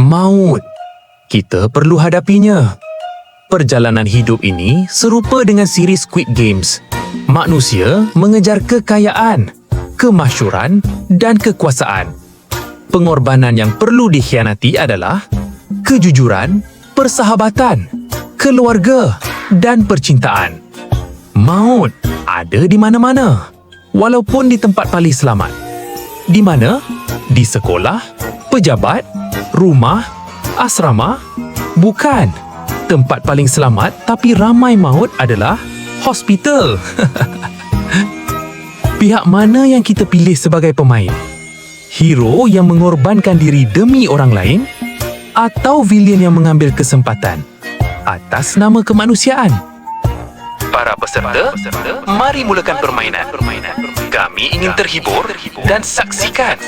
Maut. Kita perlu hadapinya. Perjalanan hidup ini serupa dengan siri Squid Games. Manusia mengejar kekayaan, kemasyhuran dan kekuasaan. Pengorbanan yang perlu dikhianati adalah kejujuran, persahabatan, keluarga dan percintaan. Maut ada di mana-mana, walaupun di tempat paling selamat. Di mana? Di sekolah, pejabat, rumah, asrama? Bukan. Tempat paling selamat tapi ramai maut adalah hospital. Pihak mana yang kita pilih sebagai pemain? Hero yang mengorbankan diri demi orang lain atau villain yang mengambil kesempatan atas nama kemanusiaan? Para peserta, mari mulakan permainan. Kami ingin terhibur dan saksikan.